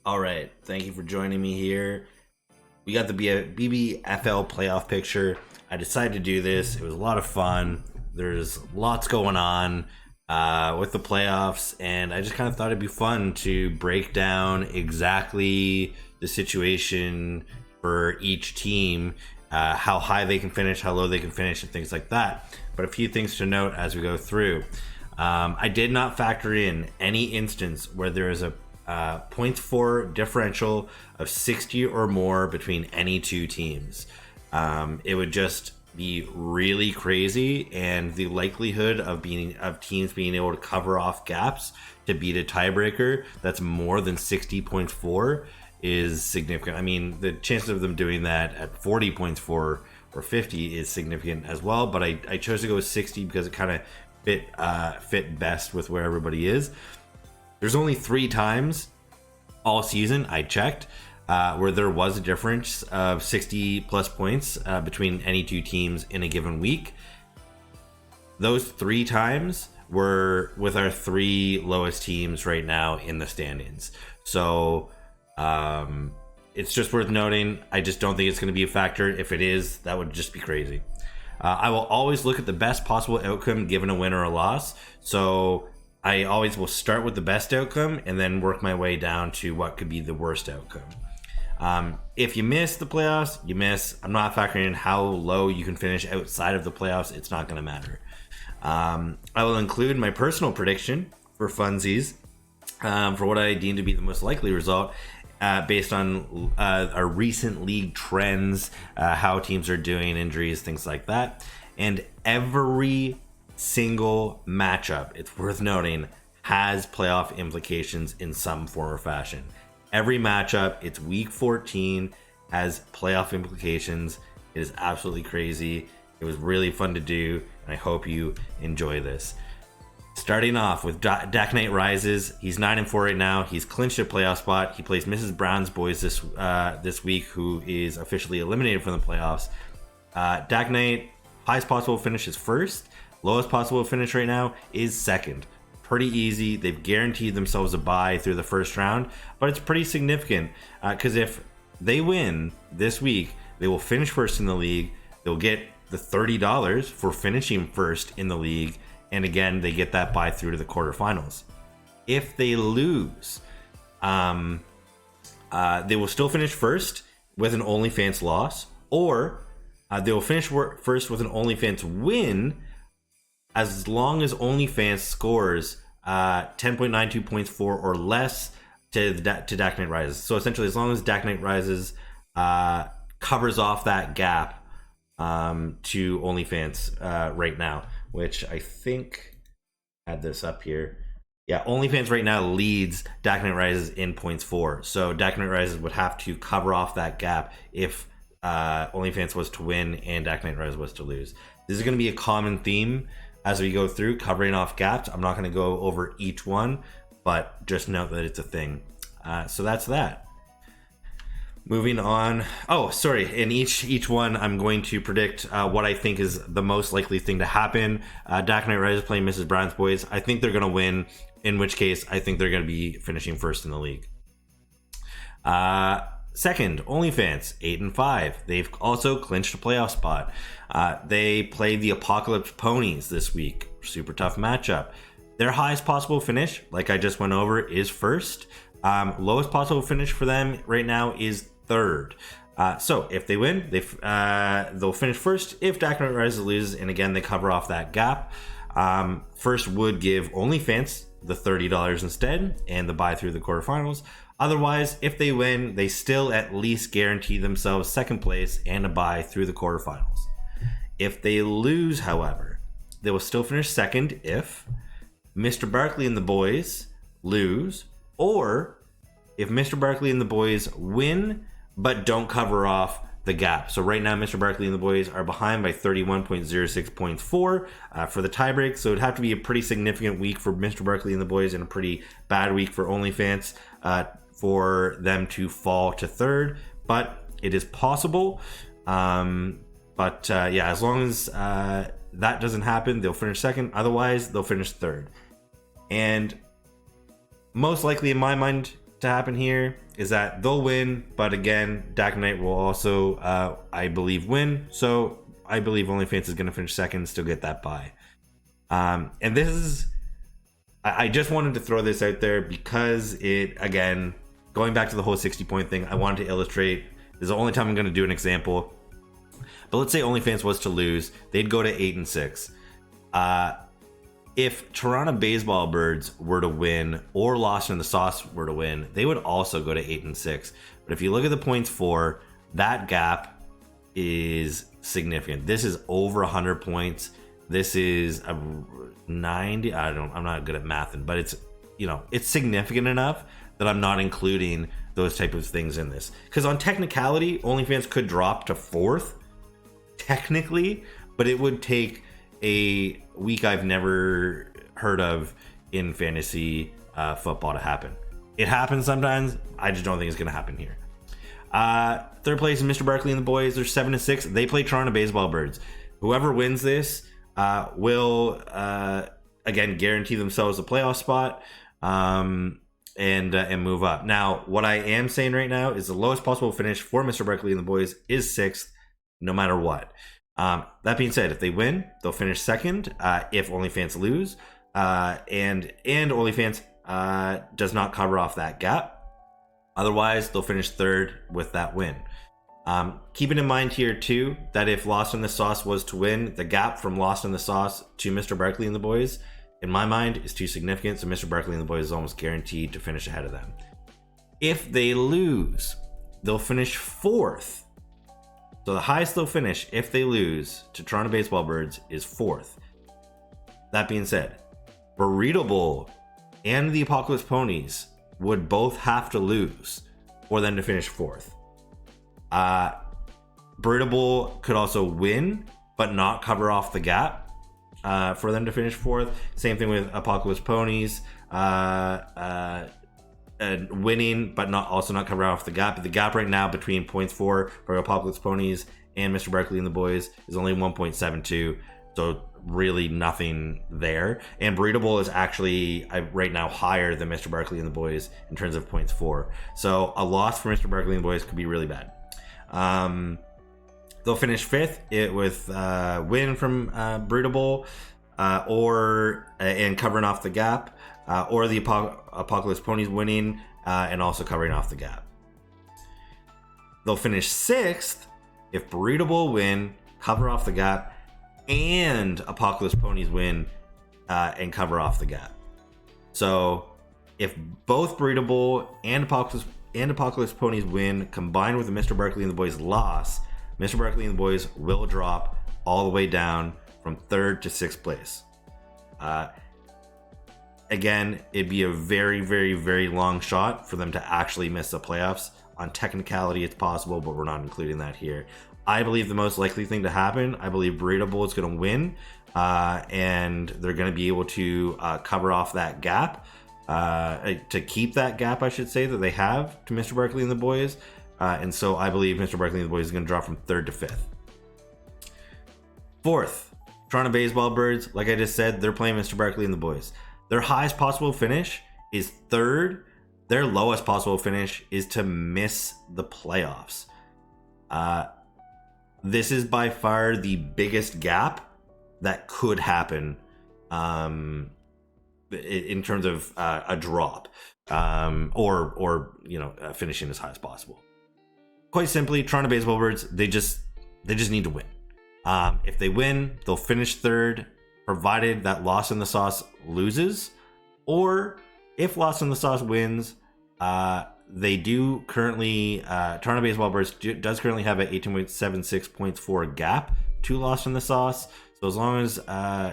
All right, thank you for joining me here. We got the BBFL playoff picture. I decided to do this. It was a lot of fun. There's lots going on with the playoffs, and I just kind of thought it'd be fun to break down exactly the situation for each team, how high they can finish, how low they can finish, and things like that. But a few things to note as we go through. I did not factor in any instance where there is a points for differential of 60 or more between any two teams. It would just be really crazy, and the likelihood of teams being able to cover off gaps to beat a tiebreaker that's more than 60 points for is significant. I mean, the chances of them doing that at 40 points for or 50 is significant as well, but I chose to go with 60 because it kind of fit best with where everybody is. There's only 3 times all season I checked where there was a difference of 60 plus points between any two teams in a given week. Those 3 times were with our 3 lowest teams right now in the standings. So it's just worth noting. I just don't think it's going to be a factor. If it is, that would just be crazy. I will always look at the best possible outcome given a win or a loss. So I always will start with the best outcome and then work my way down to what could be the worst outcome. If you miss the playoffs, you miss. I'm not factoring in how low you can finish outside of the playoffs. It's not going to matter. I will include my personal prediction for funsies for what I deem to be the most likely result based on our recent league trends, how teams are doing, injuries, things like that. And every single matchup, it's worth noting, has playoff implications in some form or fashion. Every matchup, it's week 14, has playoff implications. It is absolutely crazy. It was really fun to do, and I hope you enjoy this. Starting off with Dak Knight Rises. He's 9-4 right now. He's clinched a playoff spot. He plays Mrs. Brown's Boys this week, who is officially eliminated from the playoffs. Dak Knight, highest possible finish is first. Lowest possible finish right now is second. Pretty easy. They've guaranteed themselves a bye through the first round, but it's pretty significant because if they win this week, they will finish first in the league. They'll get the $30 for finishing first in the league, and again, they get that bye through to the quarterfinals. If they lose, they will still finish first with an OnlyFans loss, or they will finish first with an OnlyFans win, as long as OnlyFans scores 10.92 points for or less to Dak Knight Rises. So essentially, as long as Dak Knight Rises covers off that gap to OnlyFans right now, which I think I had this up here. Yeah, OnlyFans right now leads Dak Knight Rises in points for. So Dak Knight Rises would have to cover off that gap if OnlyFans was to win and Dak Knight Rises was to lose. This is going to be a common theme as we go through covering off gaps. I'm not going to go over each one, but just note that it's a thing. So that's that. Moving on. Oh, sorry. In each one, I'm going to predict what I think is the most likely thing to happen. Dak Knight Rises playing Mrs. Brown's Boys. I think they're going to win, in which case I think they're going to be finishing first in the league. Second, OnlyFans, 8-5. They've also clinched a playoff spot. They played the Apocalypse Ponies this week. Super tough matchup. Their highest possible finish, like I just went over, is first. Lowest possible finish for them right now is third. So if they win, they'll finish first. If Dak Knight Rises loses, and again they cover off that gap, first would give OnlyFans the $30 instead and the bye through the quarterfinals. Otherwise, if they win, they still at least guarantee themselves second place and a bye through the quarterfinals. If they lose, however, they will still finish second if Mr. Barkley and the boys lose, or if Mr. Barkley and the boys win but don't cover off the gap. So right now, Mr. Barkley and the boys are behind by 31.06 points for the tiebreak. So it'd have to be a pretty significant week for Mr. Barkley and the boys and a pretty bad week for OnlyFans for them to fall to third. But it is possible. As long as that doesn't happen, they'll finish second. Otherwise, they'll finish third. And most likely in my mind, to happen here is that they'll win, but again, Dak Knight will also, I believe, win. So I believe OnlyFans is going to finish second, still get that bye. And this is, I just wanted to throw this out there because it, again, going back to the whole 60-point thing, I wanted to illustrate. This is the only time I'm going to do an example. But let's say OnlyFans was to lose, they'd go to 8-6. If Toronto Baseball Birds were to win or Lost in the Sauce were to win, they would also go to 8-6. But if you look at the points for, that gap is significant. This is over 100 points. This is a 90. I'm not good at mathing, but it's, you know, it's significant enough that I'm not including those type of things in this. Because on technicality, OnlyFans could drop to 4th, technically, but it would take a week I've never heard of in fantasy football to happen. It happens sometimes. I just don't think it's going to happen here. Third place is Mr. Barkley and the boys. They're 7-6. They play Toronto Baseball Birds. Whoever wins this will again guarantee themselves a playoff spot and move up. Now, what I am saying right now is the lowest possible finish for Mr. Barkley and the boys is 6th, no matter what. That being said, if they win, they'll finish second. If OnlyFans lose, and OnlyFans does not cover off that gap, otherwise they'll finish third with that win. Keeping in mind here too that if Lost in the Sauce was to win, the gap from Lost in the Sauce to Mr. Barkley and the boys, in my mind, is too significant. So Mr. Barkley and the boys is almost guaranteed to finish ahead of them. If they lose, they'll finish 4th. So the highest they'll finish if they lose to Toronto Baseball Birds is 4th. That being said, Burrito Bowl and the Apocalypse Ponies would both have to lose for them to finish 4th. Burrito Bowl could also win, but not cover off the gap for them to finish 4th. Same thing with Apocalypse Ponies. Winning, but not cover off the gap. But the gap right now between points for Apocalypse Ponies and Mr. Barkley and the boys is only 1.72, so really nothing there. And Burrito Bowl is actually right now higher than Mr. Barkley and the boys in terms of points for. So a loss for Mr. Barkley and the boys could be really bad. They'll finish 5th with win from Burrito Bowl and covering off the gap. Or the Apocalypse Ponies winning and also covering off the gap. They'll finish 6th if Burrito Bowl win, cover off the gap, and Apocalypse Ponies win and cover off the gap. So if both Burrito Bowl and Apocalypse Ponies win combined with the Mr. Barkley and the boys loss, Mr. Barkley and the boys will drop all the way down from 3rd to 6th place. Again, it'd be a very, very, very long shot for them to actually miss the playoffs. On technicality, it's possible, but we're not including that here. I believe the most likely thing to happen, I believe Burrito Bowl is going to win, and they're going to be able to cover off that gap, to keep that gap, I should say, that they have to Mr. Barkley and the boys. And so I believe Mr. Barkley and the boys is going to drop from 3rd to 5th. 4th, Toronto Baseball Birds. Like I just said, they're playing Mr. Barkley and the boys. Their highest possible finish is 3rd. Their lowest possible finish is to miss the playoffs. This is by far the biggest gap that could happen in terms of a drop or finishing as high as possible. Quite simply, Toronto Baseball Birds, they just need to win. If they win, they'll finish 3rd, provided that Lost in the Sauce loses, or if Lost in the Sauce wins, they do currently, Toronto Baseball Birds does currently have an 18.76 points for gap to Lost in the Sauce. So as long as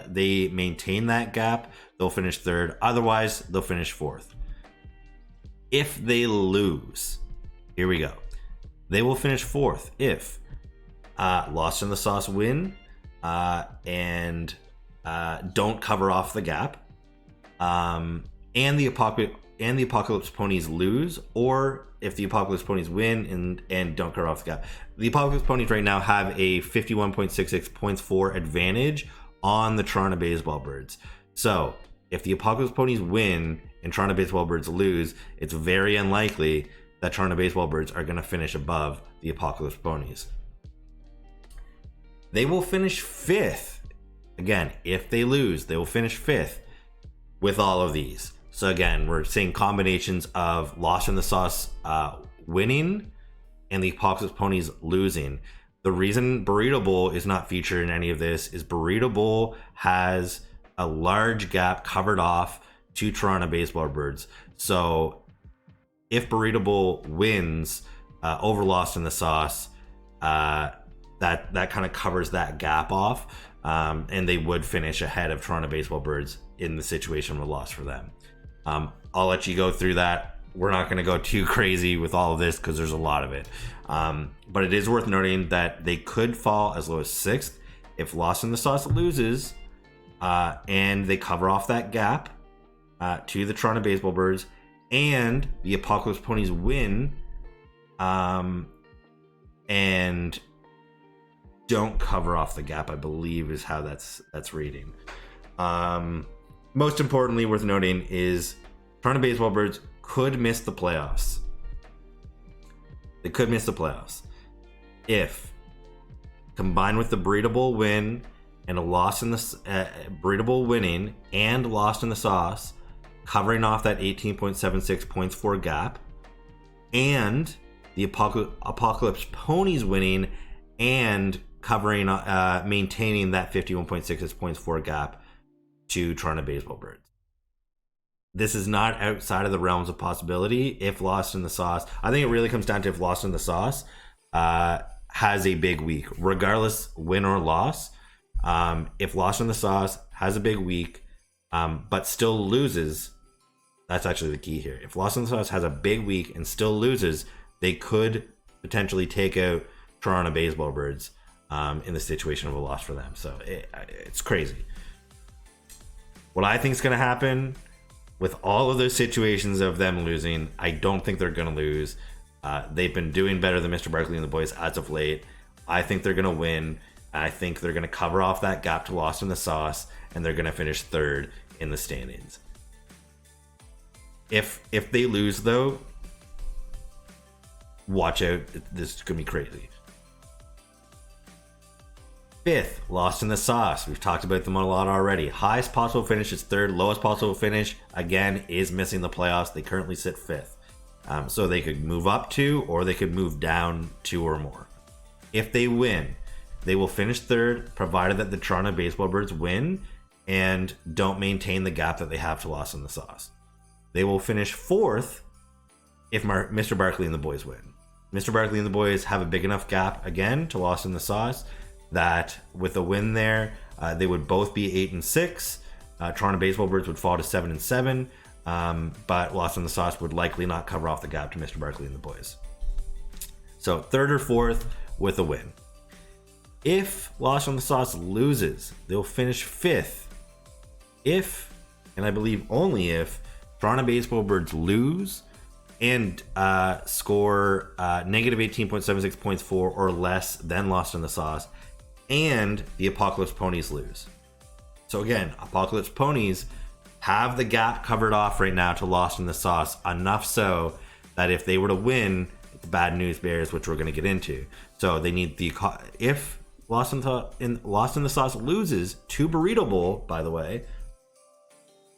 they maintain that gap, they'll finish 3rd. Otherwise, they'll finish 4th. If they lose, here we go. They will finish 4th if Lost in the Sauce win and don't cover off the gap, and the Apocalypse Ponies lose, or if the Apocalypse Ponies win and don't cover off the gap. The Apocalypse Ponies right now have a 51.66 points for advantage on the Toronto Baseball Birds. So if the Apocalypse Ponies win and Toronto Baseball Birds lose, it's very unlikely that Toronto Baseball Birds are going to finish above the Apocalypse Ponies. They will finish 5th. Again, if they lose, they will finish 5th with all of these. So again, we're seeing combinations of Lost in the Sauce winning and the Apocalypse Ponies losing. The reason Burrito Bowl is not featured in any of this is Burrito Bowl has a large gap covered off to Toronto Baseball Birds. So if Burrito Bowl wins over Lost in the Sauce, that kind of covers that gap off, and they would finish ahead of Toronto Baseball Birds in the situation with loss for them. I'll let you go through that. We're not going to go too crazy with all of this because there's a lot of it. But it is worth noting that they could fall as low as 6th if Lost in the Sauce loses and they cover off that gap to the Toronto Baseball Birds, and the Apocalypse Ponies win and don't cover off the gap, I believe is how that's reading. Most importantly, worth noting is Toronto Baseball Birds could miss the playoffs. They could miss the playoffs if, combined with the Burrito Bowl win and a loss in the Burrito Bowl winning and Lost in the Sauce, covering off that 18.76 points for gap, and the Apocalypse Ponies winning and covering, maintaining that 51.66 points for gap to Toronto Baseball Birds. This is not outside of the realms of possibility if Lost in the Sauce. I think it really comes down to if Lost in the Sauce has a big week, regardless win or loss. If Lost in the Sauce has a big week, but still loses, that's actually the key here. If Lost in the Sauce has a big week and still loses, they could potentially take out Toronto Baseball Birds in the situation of a loss for them. So it's crazy. What I think is going to happen with all of those situations of them losing, I don't think they're going to lose. They've been doing better than Mr. Barkley and the boys as of late. I think they're going to win. I think they're going to cover off that gap to Lost in the Sauce, and they're going to finish 3rd in the standings. If they lose, though, watch out. This is going to be crazy. 5th, Lost in the Sauce. We've talked about them a lot already. Highest possible finish is 3rd. Lowest possible finish, again, is missing the playoffs. They currently sit 5th. So they could move up 2 or they could move down 2 or more. If they win, they will finish 3rd, provided that the Toronto Baseball Birds win and don't maintain the gap that they have to Lost in the Sauce. They will finish 4th if Mr. Barkley and the boys win. Mr. Barkley and the boys have a big enough gap, again, to Lost in the Sauce that with a win there, they would both be 8 and 6. Toronto Baseball Birds would fall to 7 and 7, but Lost in the Sauce would likely not cover off the gap to Mr. Barkley and the boys. So 3rd or 4th with a win. If Lost in the Sauce loses, they'll finish 5th. If, and I believe only if, Toronto Baseball Birds lose and score negative 18.76 points for or less than Lost in the Sauce, and the Apocalypse Ponies lose. So again, Apocalypse Ponies have the gap covered off right now to Lost in the Sauce, enough so that if they were to win, it's bad news bears, which we're going to get into. So they need if Lost in the Sauce loses to Burrito Bowl, by the way,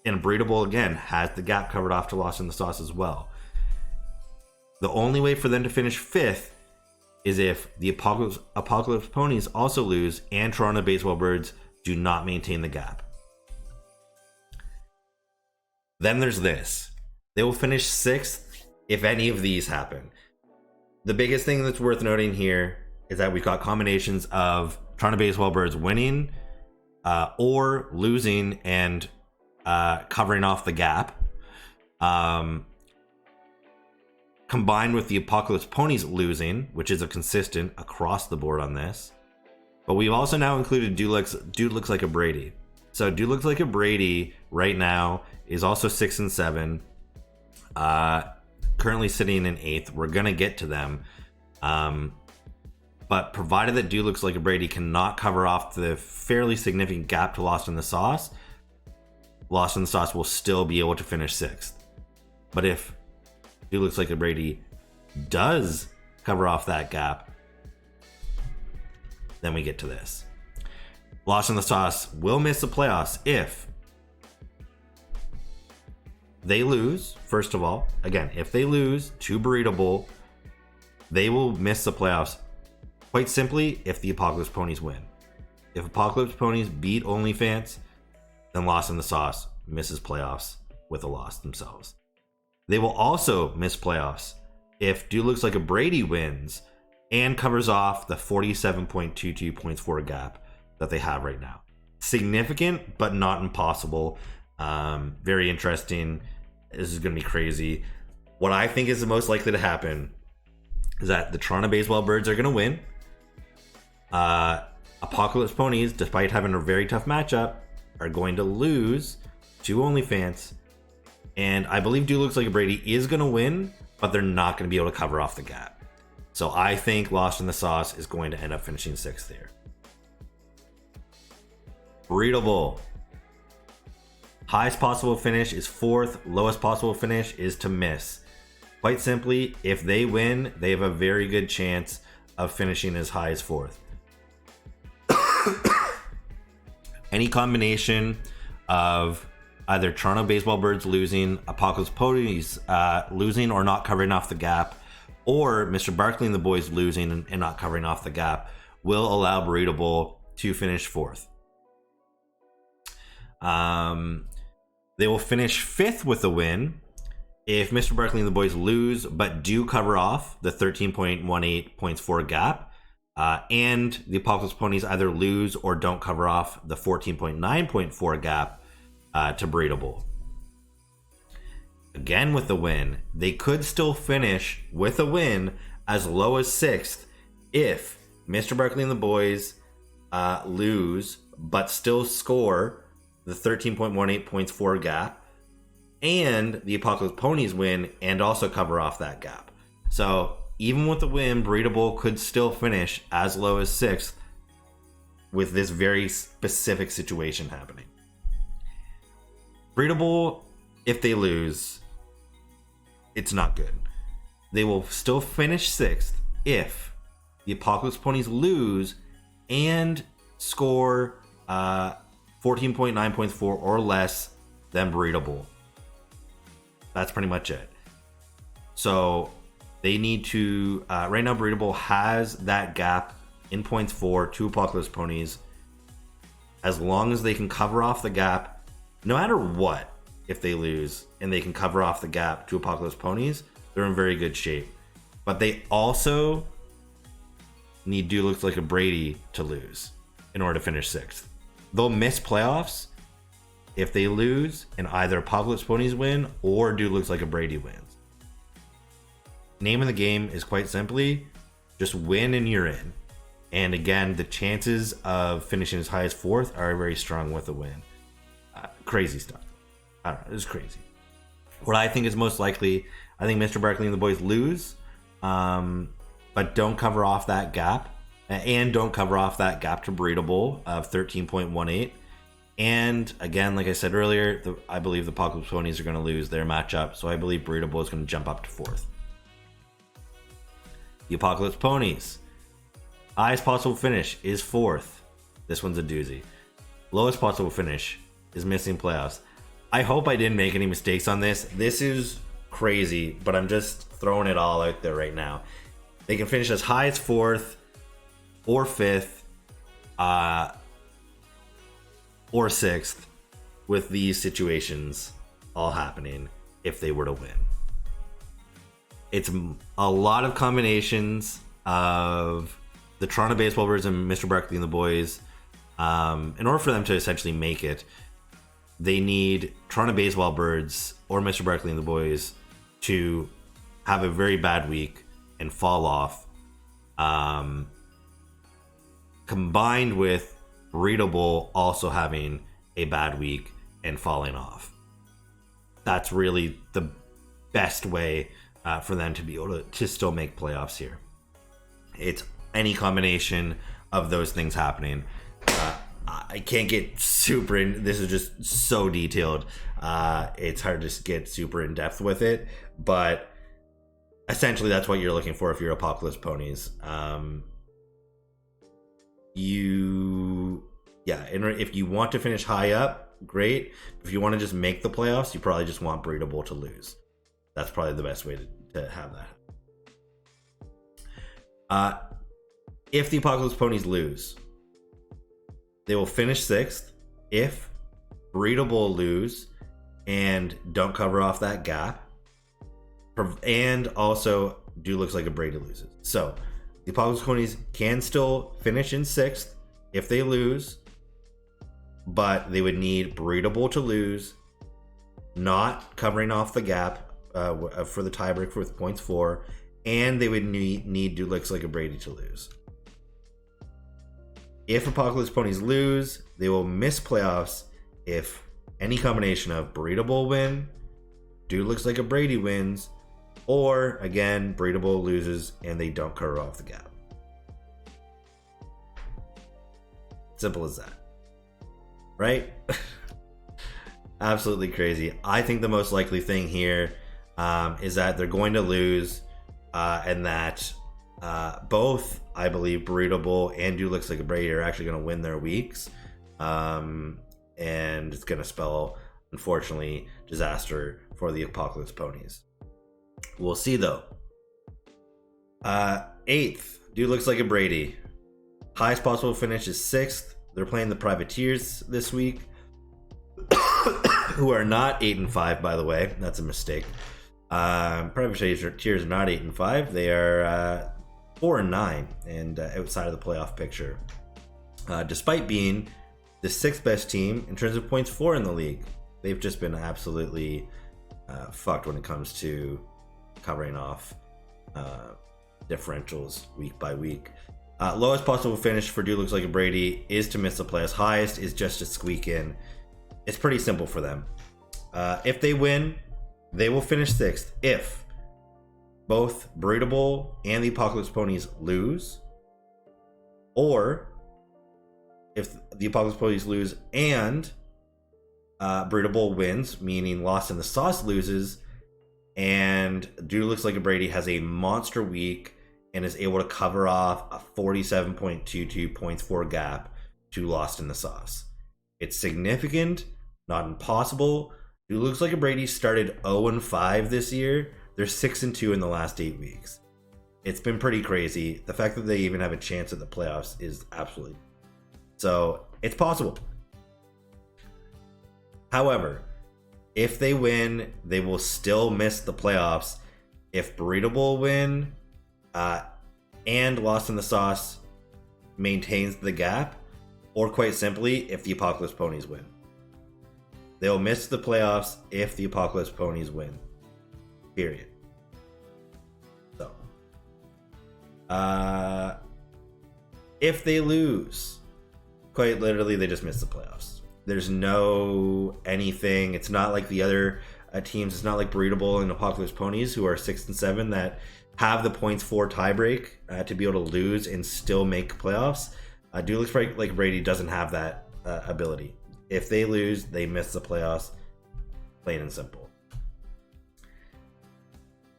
and Burrito Bowl again has the gap covered off to Lost in the Sauce as well. The only way for them to finish 5th is if the Apocalypse Ponies also lose and Toronto Baseball Birds do not maintain the gap. Then there's this. They will finish 6th if any of these happen. The biggest thing that's worth noting here is that we've got combinations of Toronto Baseball Birds winning or losing and covering off the gap. Combined with the Apocalypse Ponies losing, which is a consistent across the board on this. But we've also now included Dude Looks Like a Brady. So Dude Looks Like a Brady right now is also 6 and 7. Currently sitting in 8th. We're going to get to them. But provided that Dude Looks Like a Brady cannot cover off the fairly significant gap to Lost in the Sauce, Lost in the Sauce will still be able to finish 6th. But if Dude Looks Like a Brady does cover off that gap, then we get to this. Lost in the Sauce will miss the playoffs if they lose. First of all, again, if they lose to Burrito Bowl, they will miss the playoffs. Quite simply, if the Apocalypse Ponies win. If Apocalypse Ponies beat OnlyFans, then Lost in the Sauce misses playoffs with a loss themselves. They will also miss playoffs if Dude Looks Like a Brady wins and covers off the 47.22 points for gap that they have right now. Significant, but not impossible. Very interesting. This is going to be crazy. What I think is the most likely to happen is that the Toronto Baseball Birds are going to win. Apocalypse Ponies, despite having a very tough matchup, are going to lose to OnlyFans. And I believe Dude Looks Like a Brady is going to win, but they're not going to be able to cover off the gap. So I think Lost in the Sauce is going to end up finishing 6th there. Burrito Bowl. Highest possible finish is 4th. Lowest possible finish is to miss. Quite simply, if they win, they have a very good chance of finishing as high as 4th. Any combination of either Toronto Baseball Birds losing, Apocalypse Ponies losing or not covering off the gap, or Mr. Barkley and the boys losing and not covering off the gap will allow Burrito Bowl to finish 4th. They will finish 5th with a win if Mr. Barkley and the boys lose but do cover off the 13.18 points for gap, and the Apocalypse Ponies either lose or don't cover off the 14.9.4 gap to Burrito Bowl. Again, with the win, they could still finish with a win as low as 6th if Mr. Barkley and the boys lose but still score the 13.18 points for gap, and the Apocalypse Ponies win and also cover off that gap. So even with the win, Burrito Bowl could still finish as low as 6th with this very specific situation happening. Burrito Bowl, if they lose, it's not good. They will still finish 6th if the Apocalypse Ponies lose and score 14.9 points for or less than Burrito Bowl. That's pretty much it. So they need to, right now Burrito Bowl has that gap in points for to Apocalypse Ponies. As long as they can cover off the gap, no matter what, if they lose and they can cover off the gap to Apocalypse Ponies, they're in very good shape. But they also need Dude Looks Like a Brady to lose in order to finish 6th. They'll miss playoffs if they lose and either Apocalypse Ponies win or Dude Looks Like a Brady wins. Name of the game is quite simply just win and you're in. And again, the chances of finishing as high as 4th are very strong with a win. Crazy stuff. I don't know. It's crazy. What I think is most likely, I think Mr. Barkley and the boys lose, but don't cover off that gap. And don't cover off that gap to Burrito Bowl of 13.18. And again, like I said earlier, I believe the Apocalypse Ponies are going to lose their matchup. So I believe Burrito Bowl is going to jump up to 4th. The Apocalypse Ponies. Highest possible finish is 4th. This one's a doozy. Lowest possible finish is missing playoffs. I hope I didn't make any mistakes on this. This is crazy, but I'm just throwing it all out there right now. They can finish as high as 4th. Or 5th, or 6th, with these situations all happening if they were to win. It's a lot of combinations of the Toronto Baseball Birds and Mr. Barkley and the boys. In order for them to essentially make it, they need Toronto Baseball Birds or Mr. Barkley and the boys to have a very bad week and fall off. Combined with Burrito Bowl also having a bad week and falling off. That's really the best way for them to be able to still make playoffs here. It's any combination of those things happening. I can't get super in. This is just so detailed. It's hard to get super in depth with it, but essentially that's what you're looking for if you're Apocalypse Ponies. And if you want to finish high up, great. If you want to just make the playoffs, you probably just want Breedable to lose. That's probably the best way to have that. If the Apocalypse Ponies lose, they will finish 6th. If Breedable lose and don't cover off that gap, and also do looks like a Brady loses. So the Apocalypse Ponies can still finish in 6th if they lose, but they would need Breedable to lose, not covering off the gap for the tiebreak with points 4, and they would need do looks like a Brady to lose. If Apocalypse Ponies lose, they will miss playoffs if any combination of Breedable win, do looks like a Brady wins, or again Breedable loses and they don't cover off the gap. Simple as that, right? Absolutely crazy. I think the most likely thing here is that they're going to lose, and that both, I believe, Breedable and Do Looks Like a Brady are actually going to win their weeks, and it's going to spell, unfortunately, disaster for the Apocalypse Ponies. We'll see though. 8th, Do Looks Like a Brady. Highest possible finish is 6th. They're playing the Privateers this week, who are not 8-5, by the way. That's a mistake. Privateers are not 8-5. They are 4-9 and outside of the playoff picture, despite being the 6th best team in terms of points 4 in the league. They've just been absolutely fucked when it comes to covering off differentials week by week. Lowest possible finish for Do Looks Like a Brady is to miss the playoffs. Highest is just to squeak in. It's pretty simple for them. If they win, they will finish 6th. If both Breedable and the Apocalypse Ponies lose, or if the Apocalypse Ponies lose and Breedable wins, meaning Lost in the Sauce loses, and Do Looks Like a Brady has a monster week and is able to cover off a 47.22 points for gap to Lost in the Sauce. It's significant, not impossible. Do Looks Like a Brady started 0-5 this year. They're 6-2 in the last 8 weeks. It's been pretty crazy. The fact that they even have a chance at the playoffs is absolutely... So, it's possible. However, if they win, they will still miss the playoffs. If Breedable win and Lost in the Sauce maintains the gap, or quite simply, if the Apocalypse Ponies win. They'll miss the playoffs if the Apocalypse Ponies win. Period. So, if they lose, quite literally, they just miss the playoffs. There's no anything. It's not like the other teams. It's not like Breedable and Apocalypse Ponies, who are 6-7, that have the points for tiebreak to be able to lose and still make playoffs. Do Looks Like Brady doesn't have that ability. If they lose, they miss the playoffs. Plain and simple.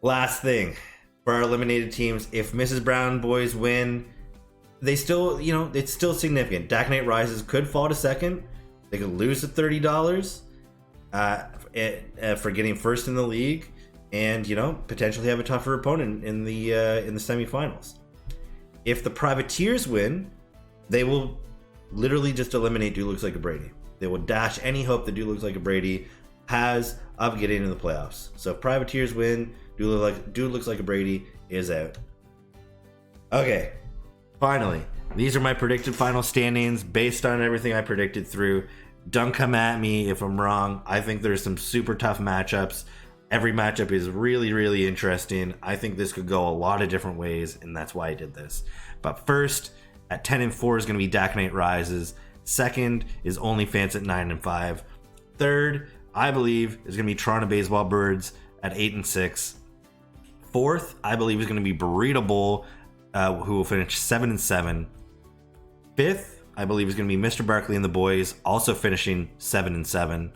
Last thing for our eliminated teams: if Mrs. Brown boys win, they still, it's still significant. Dak Knight Rises could fall to 2nd. They could lose to $30 for getting 1st in the league, and potentially have a tougher opponent in the semifinals. If the Privateers win, they will literally just eliminate Do Looks Like a Brady. They will dash any hope that Do Looks Like a Brady has of getting into the playoffs. So if Privateers win, Do Looks Like a Brady is out. Okay, finally, these are my predicted final standings based on everything I predicted through. Don't come at me if I'm wrong. I think there's some super tough matchups. Every matchup is really, really interesting. I think this could go a lot of different ways, and that's why I did this. But first, at 10-4 is going to be Dak Knight Rises. Second is OnlyFans at 9-5. Third, I believe, is going to be Toronto Baseball Birds at 8-6. Fourth, I believe, is going to be Breedable, who will finish 7-7. Fifth I believe, is going to be Mr. Barkley and the boys, also finishing 7-7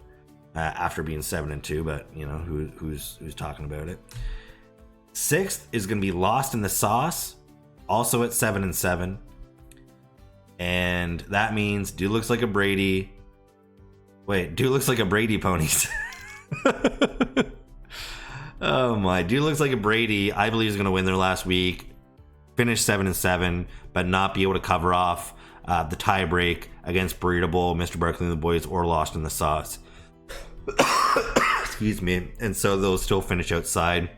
after being 7-2. But you know who's talking about it. 6th is going to be Lost in the Sauce, also at 7-7, and that means Dude Looks Like a Brady. Wait, Dude Looks Like a Brady ponies. Oh my, Dude Looks Like a Brady, I believe, is going to win their last week, finish 7-7, but not be able to cover off the tie break against Burrito Bowl, Mr. Barkley and the boys, or Lost in the Sauce. Excuse me. And so they'll still finish outside.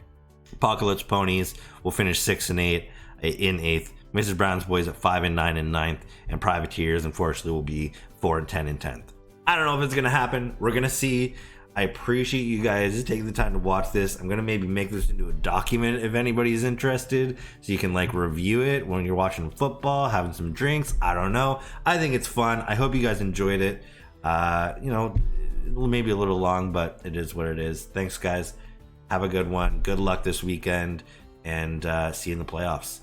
Apocalypse Ponies will finish 6-8 in 8th. Mrs. Brown's boys at 5-9 in 9th, and Privateers, unfortunately, will be 4-10 in 10th. I don't know if it's gonna happen. We're gonna see. I appreciate you guys taking the time to watch this. I'm gonna maybe make this into a document if anybody's interested, so you can like review it when you're watching football, having some drinks. I don't know. I think it's fun. I hope you guys enjoyed it. You know, maybe a little long, but it is what it is. Thanks, guys. Have a good one. Good luck this weekend, and see you in the playoffs.